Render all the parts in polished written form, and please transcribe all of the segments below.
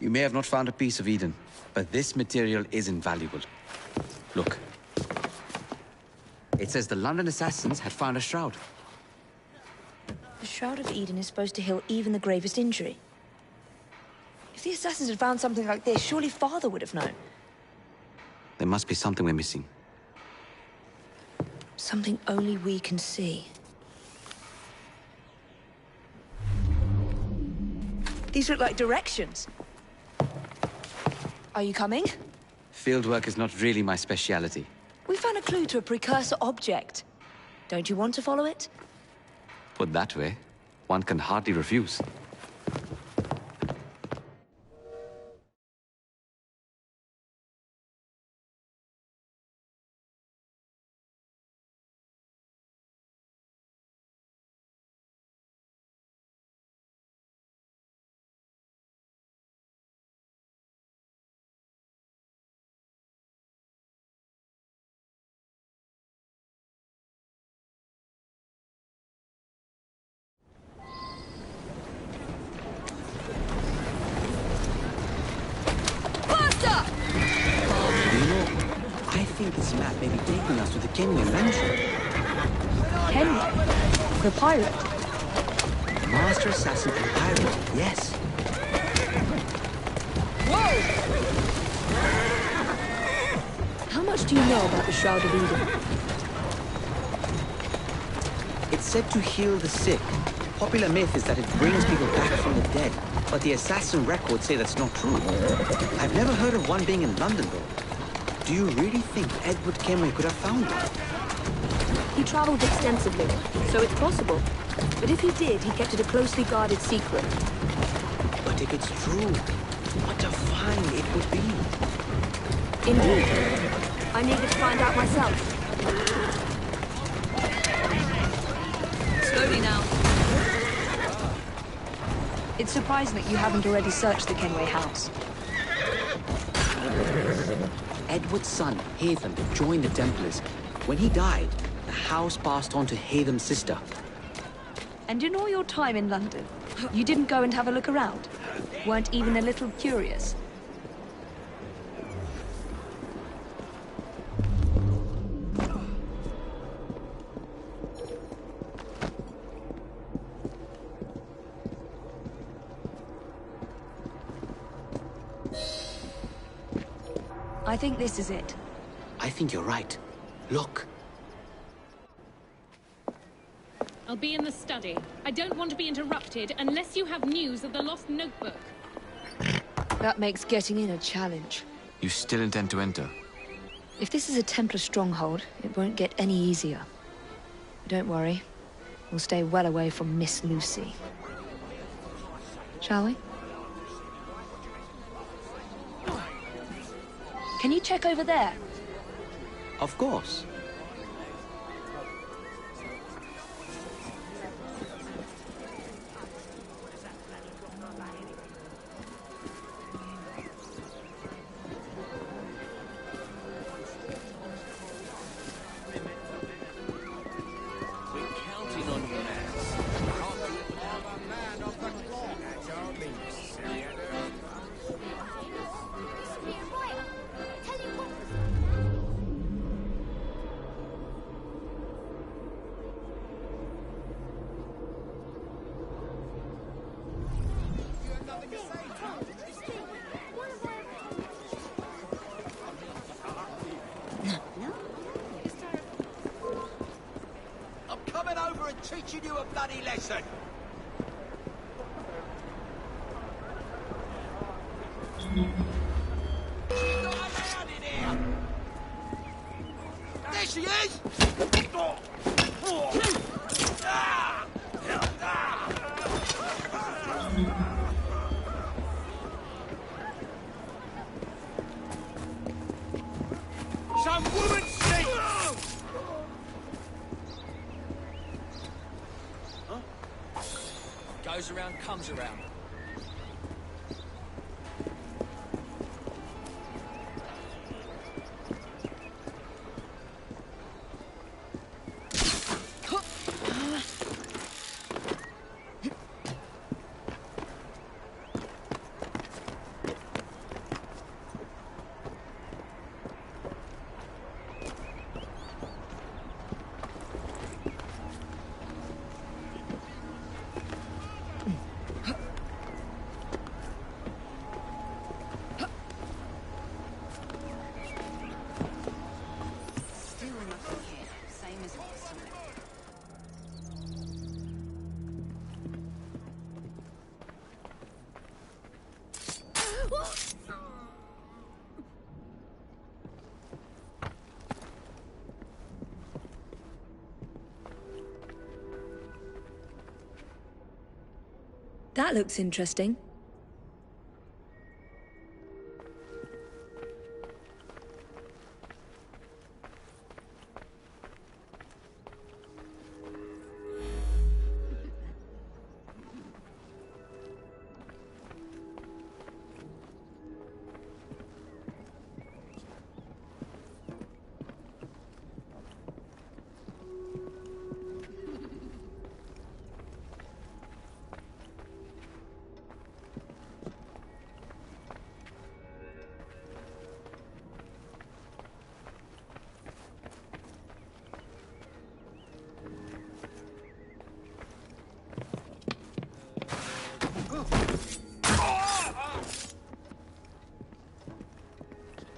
You may have not found a piece of Eden, but this material is invaluable. Look. It says the London assassins had found a shroud. The Shroud of Eden is supposed to heal even the gravest injury. If the assassins had found something like this, surely Father would have known. There must be something we're missing. Something only we can see. These look like directions. Are you coming? Fieldwork is not really my speciality. We found a clue to a precursor object. Don't you want to follow it? Put that way, one can hardly refuse. I think this map may be taking us to the Kenyan mansion. Kenya? The pirate? The master assassin and pirate, yes. Whoa! How much do you know about the Shroud of Eden? It's said to heal the sick. Popular myth is that it brings people back from the dead, but the assassin records say that's not true. I've never heard of one being in London, though. Do you really think Edward Kenway could have found it? He traveled extensively, so it's possible. But if he did, he kept it a closely guarded secret. But if it's true, what a find it would be. Indeed. I'm eager to find out myself. Slowly now. It's surprising that you haven't already searched the Kenway house. Edward's son, Hatham, joined the Templars. When he died, the house passed on to Hatham's sister. And in all your time in London, you didn't go and have a look around? Weren't even a little curious? I think this is it. I think you're right. Look. I'll be in the study. I don't want to be interrupted unless you have news of the lost notebook. That makes getting in a challenge. You still intend to enter? If this is a Templar stronghold, it won't get any easier. Don't worry. We'll stay well away from Miss Lucy. Shall we? Can you check over there? Of course. Teaching you a bloody lesson. She's not allowed in here. There she is. Some woman sleep. Goes around, comes around. That looks interesting.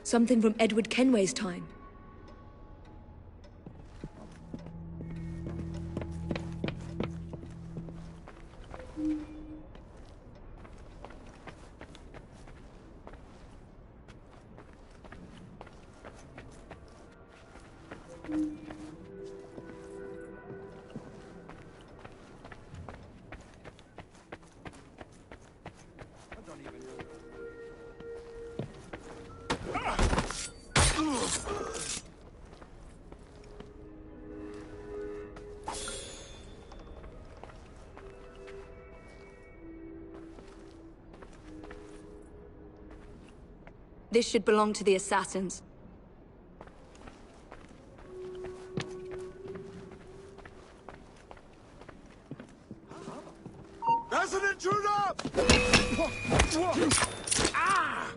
Something from Edward Kenway's time. This should belong to the assassins. There's an intruder! Ah!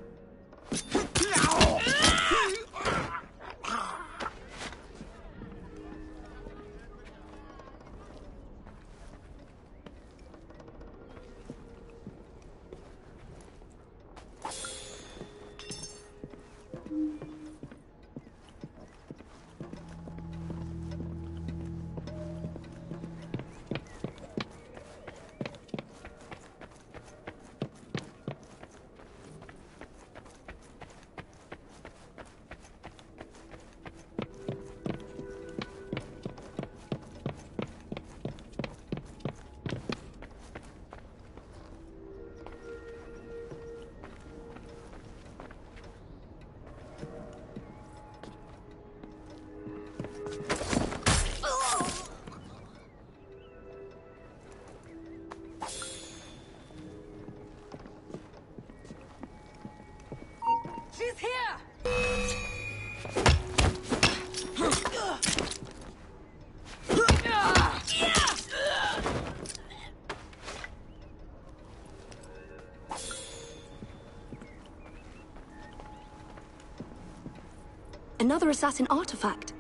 She's here! Another assassin artifact.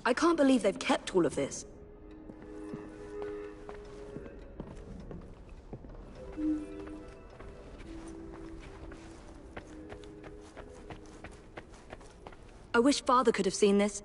I can't believe they've kept all of this. I wish Father could have seen this.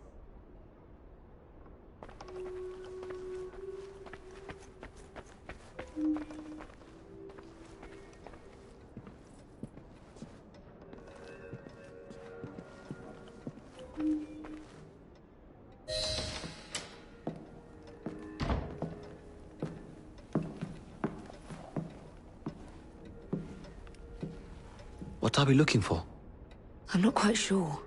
What are we looking for? I'm not quite sure.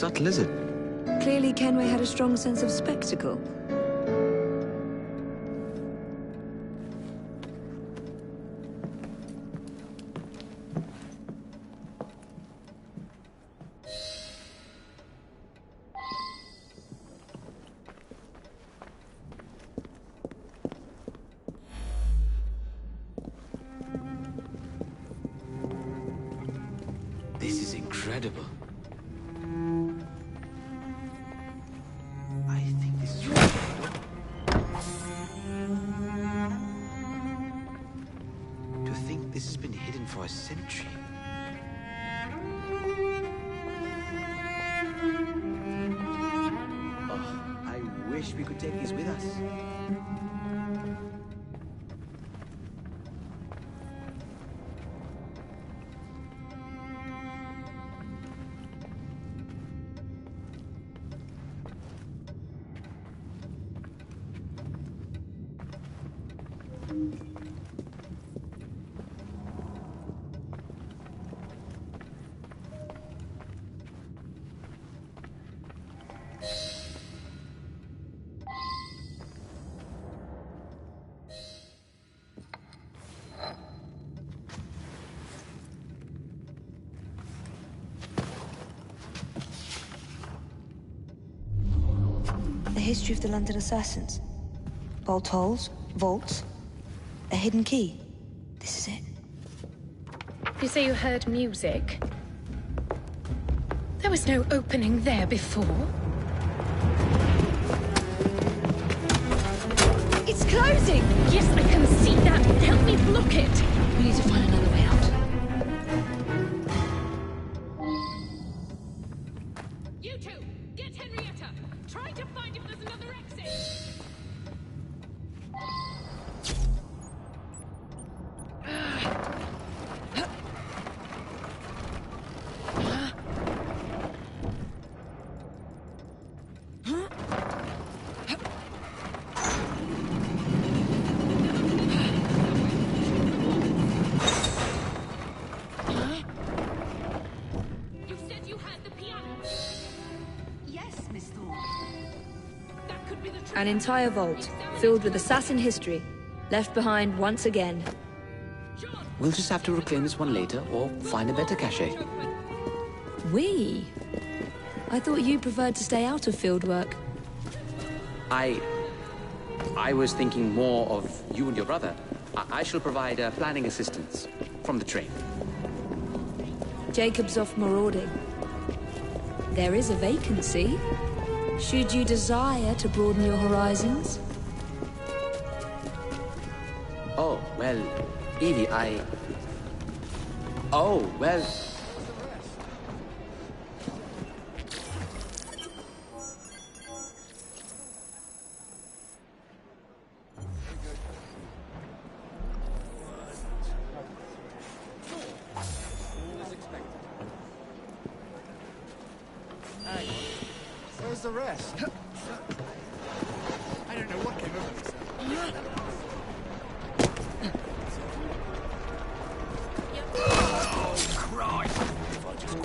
subtle, is it? Clearly, Kenway had a strong sense of spectacle. This is incredible. I think this is right. To think this has been hidden for a century. Oh, I wish we could take these with us. The history of the London assassins. Bolt holes, vaults, a hidden key. This is it. You say you heard music? There was no opening there before. It's closing! Yes, I can see that. Help me block it. We need to find another way out. You two, get Henrietta. Try to find if there's another exit. You said you had the piano. Yes, Miss Thorne. That could be the truth. An entire vault, filled with assassin history, left behind once again. John, We'll just have to reclaim this one later, or find a better cache. We? I thought you preferred to stay out of field work. I was thinking more of you and your brother. I shall provide planning assistance from the train. Jacob's off marauding. There is a vacancy. Should you desire to broaden your horizons? Oh, well, Evie, Oh, well... Where's the rest? I don't know what came over me, sir. Oh, Christ! If I just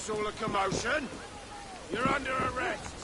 What's all the commotion? You're under arrest.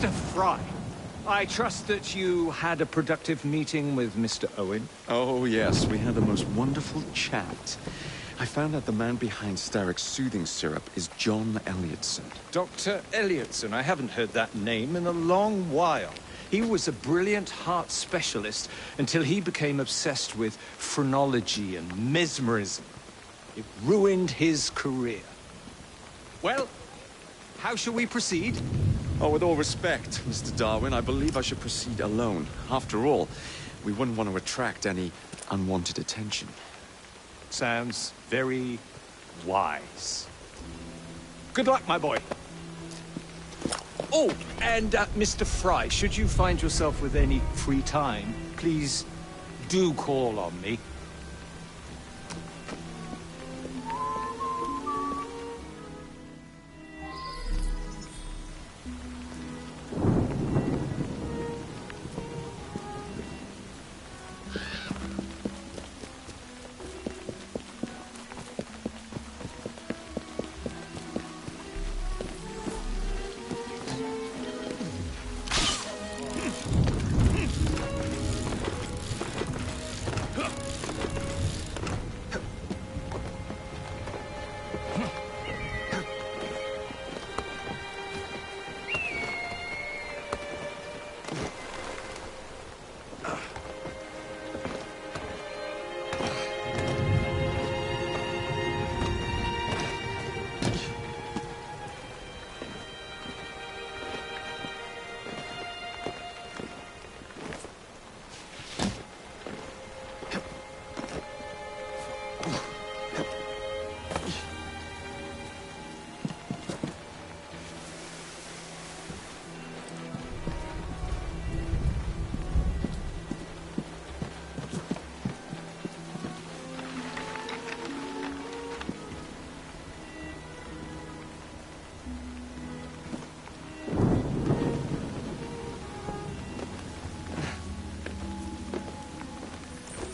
Mr. Fry, I trust that you had a productive meeting with Mr. Owen. Oh, yes, we had the most wonderful chat. I found out the man behind Starrick's soothing syrup is John Elliotson. Dr. Elliotson, I haven't heard that name in a long while. He was a brilliant heart specialist until he became obsessed with phrenology and mesmerism. It ruined his career. Well, how shall we proceed? Oh, with all respect, Mr. Darwin, I believe I should proceed alone. After all, we wouldn't want to attract any unwanted attention. Sounds very wise. Good luck, my boy. Oh, and Mr. Fry, should you find yourself with any free time, please do call on me.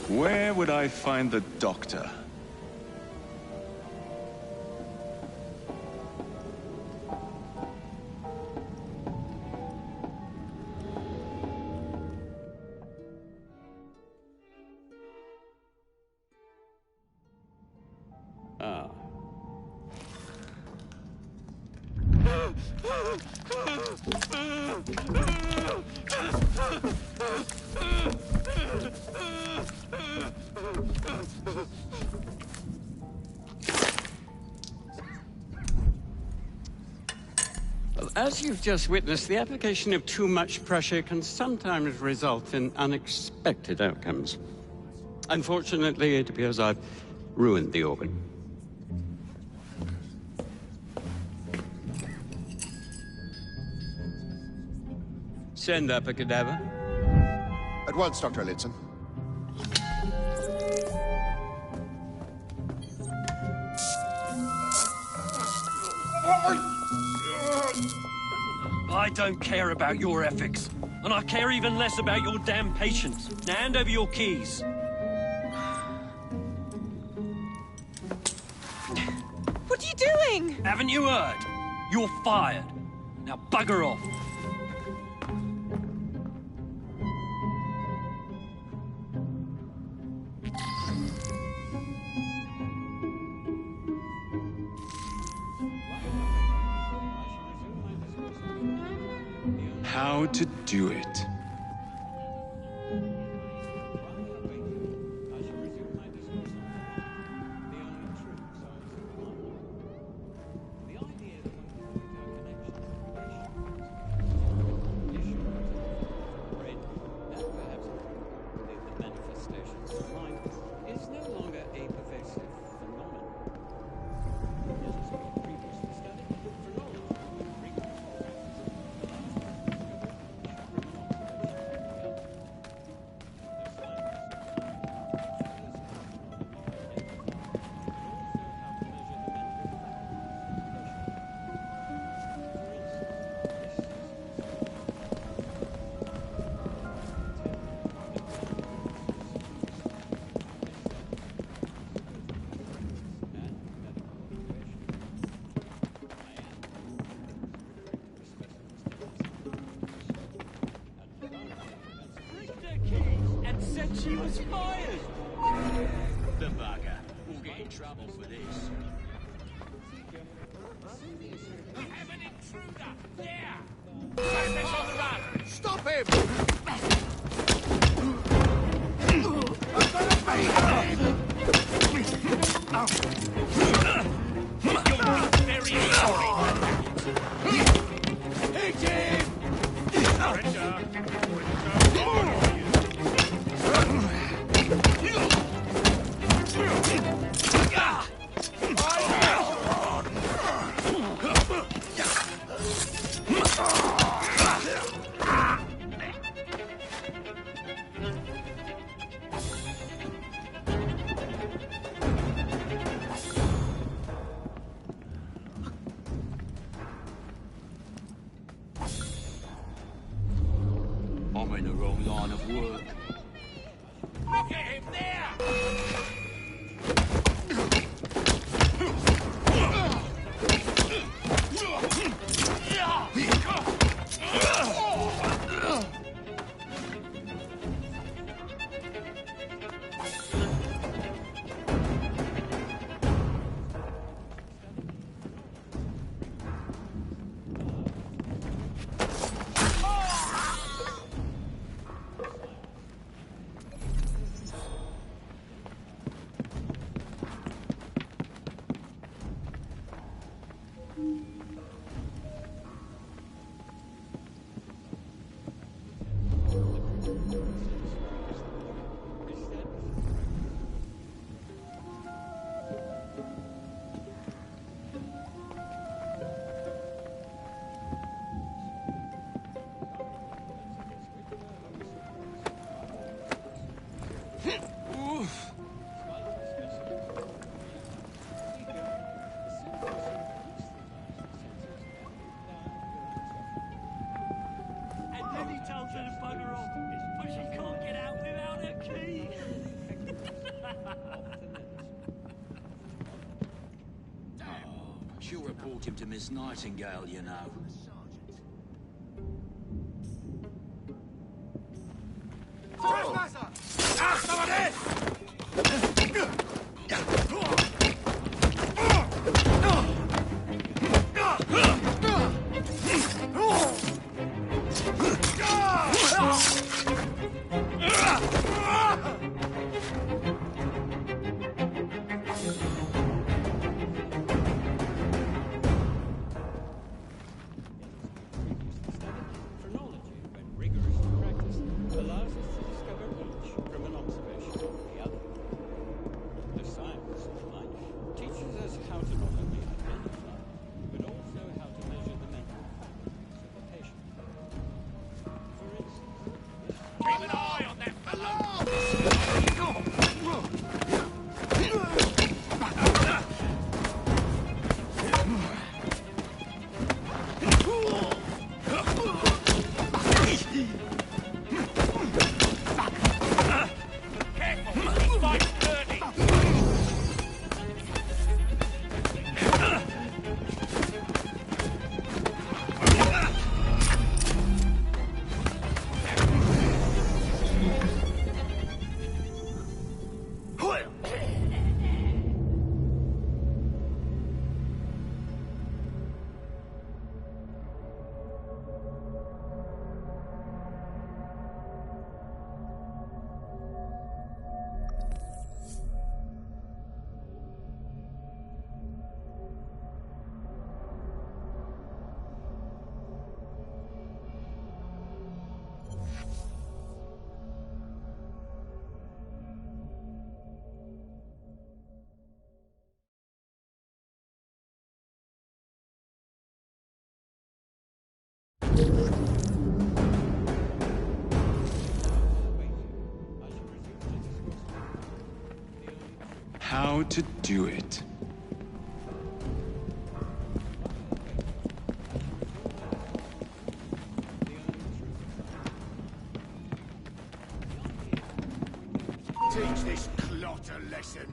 Where would I find the doctor? Ah. As you've just witnessed, the application of too much pressure can sometimes result in unexpected outcomes. Unfortunately, it appears I've ruined the organ. Send up a cadaver. At once, Dr. Elliotson. I don't care about your ethics, and I care even less about your damn patience. Now hand over your keys. What are you doing? Haven't you heard? You're fired. Now bugger off. How to do it. He was fired! The bugger. We'll get in trouble for this. We have an intruder! There! Suspects on the run! Stop him! I'm gonna beat him! You'll be very sorry. Hit him! Surrender. I'm in the wrong line of work. Look at him there! She'll report him to Miss Nightingale, you know. Trespasser! Ah, someone How to do it. Teach this clot a lesson.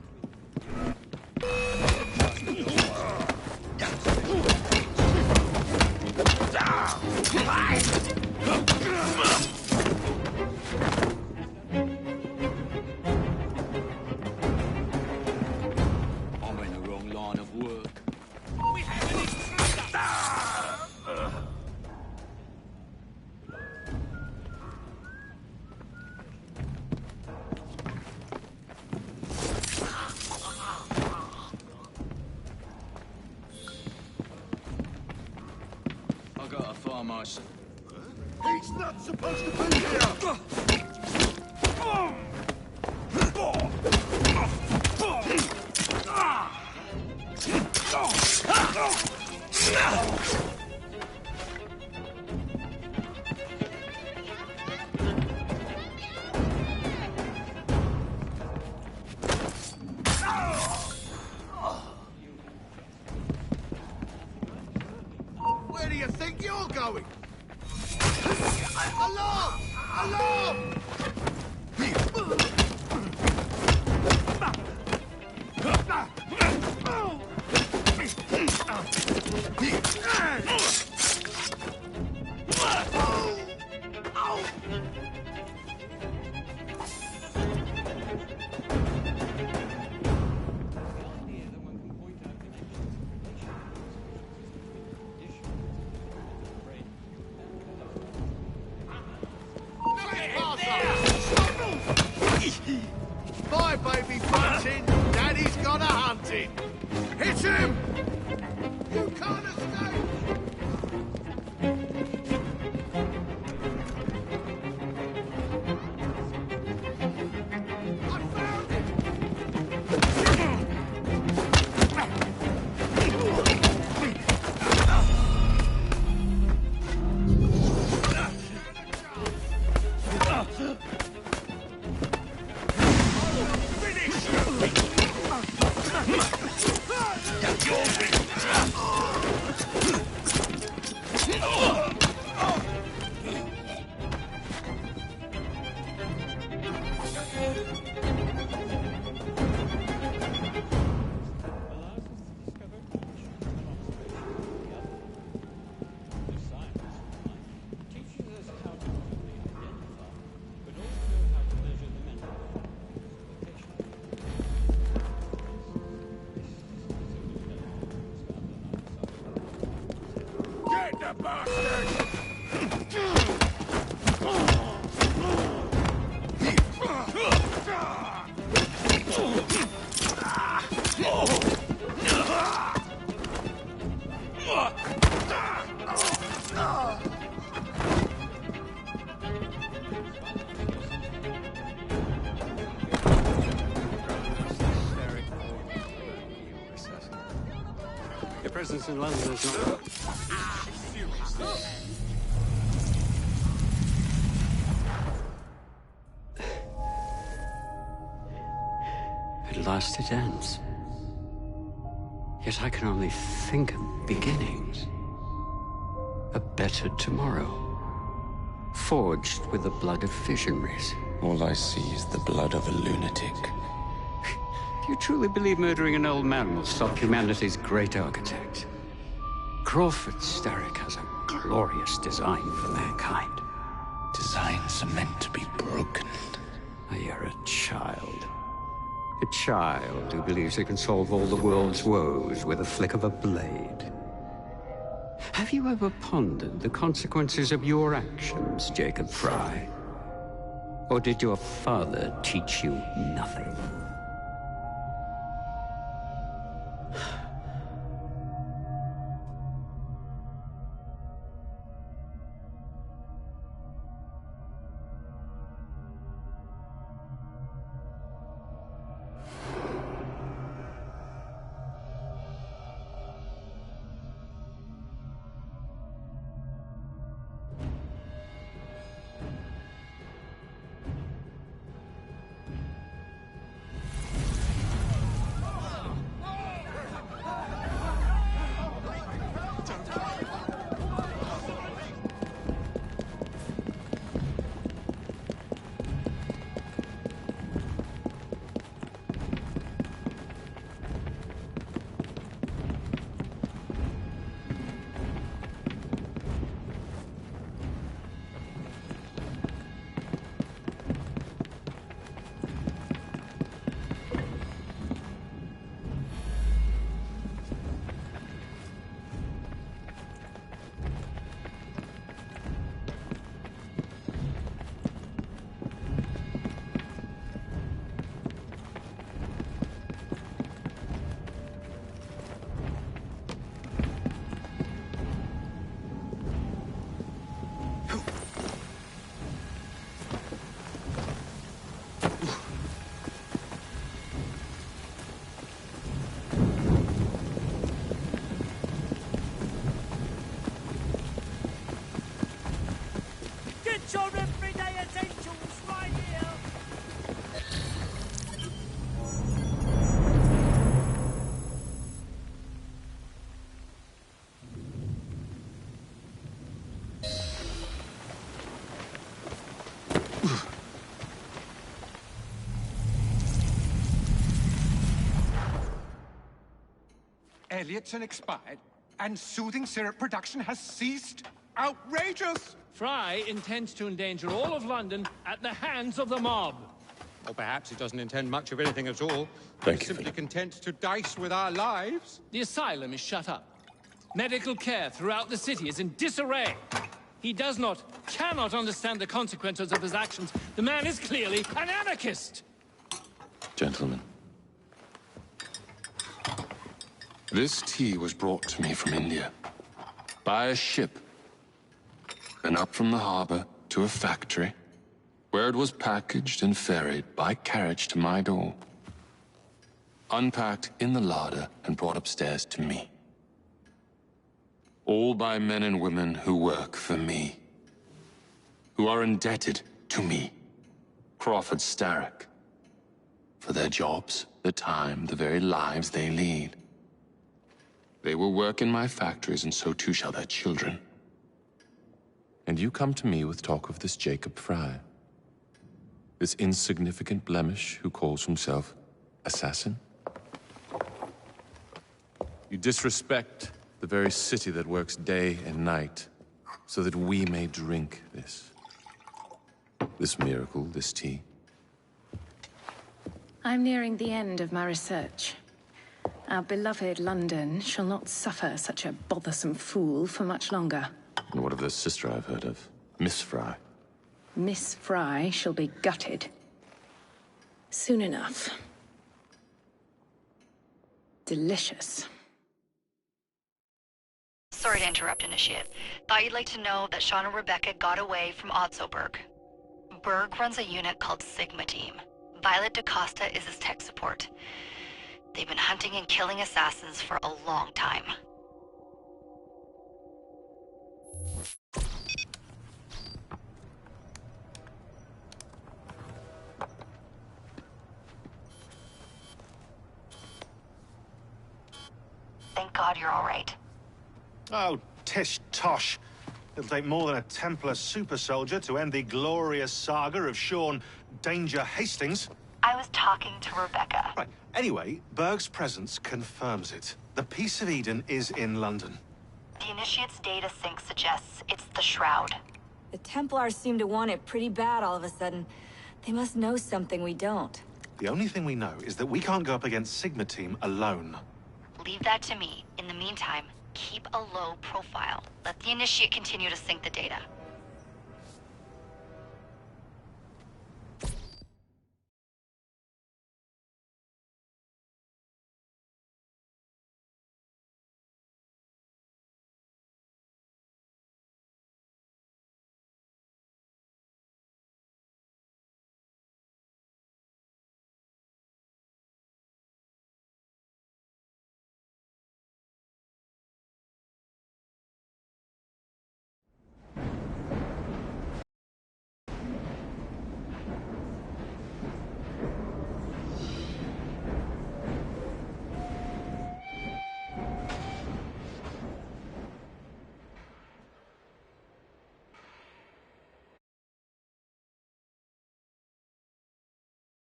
Marshal. He's not supposed to be here! Where do you think you're going? Alarm! Alarm! Bye, baby bunting. Daddy's got a hunting. Hit him! You can't escape! I found it! Get the bastard! Your presence in London is not... At last it ends. Yet I can only think of beginnings. A better tomorrow. Forged with the blood of visionaries. All I see is the blood of a lunatic. Do you truly believe murdering an old man will stop humanity's great architect? Crawford Starrick has a glorious design for mankind. Designs are meant to be broken. You're a child. A child who believes it can solve all the world's woes with a flick of a blade. Have you ever pondered the consequences of your actions, Jacob Fry? Or did your father teach you nothing? Elliotson expired, and soothing syrup production has ceased? Outrageous! Fry intends to endanger all of London at the hands of the mob. Or perhaps he doesn't intend much of anything at all. Thank He's you, simply content to dice with our lives. The asylum is shut up. Medical care throughout the city is in disarray. He cannot understand the consequences of his actions. The man is clearly an anarchist! Gentlemen. This tea was brought to me from India. By a ship. Then up from the harbor to a factory, where it was packaged and ferried by carriage to my door. Unpacked in the larder and brought upstairs to me. All by men and women who work for me. Who are indebted to me, Crawford Starrick. For their jobs, the time, the very lives they lead. They will work in my factories, and so too shall their children. And you come to me with talk of this Jacob Fry. This insignificant blemish who calls himself assassin? You disrespect the very city that works day and night so that we may drink this. This miracle, this tea. I'm nearing the end of my research. Our beloved London shall not suffer such a bothersome fool for much longer. And what of the sister I've heard of? Miss Fry. Miss Fry shall be gutted. Soon enough. Delicious. Sorry to interrupt, Initiate. Thought you'd like to know that Sean and Rebecca got away from Otzoberg. Berg runs a unit called Sigma Team. Violet DaCosta is his tech support. They've been hunting and killing assassins for a long time. Thank God you're all right. Oh, tish tosh. It'll take more than a Templar super soldier to end the glorious saga of Sean Danger Hastings. I was talking to Rebecca. Right. Anyway, Berg's presence confirms it. The Peace of Eden is in London. The Initiate's data sync suggests it's the Shroud. The Templars seem to want it pretty bad all of a sudden. They must know something we don't. The only thing we know is that we can't go up against Sigma Team alone. Leave that to me. In the meantime, keep a low profile. Let the Initiate continue to sync the data.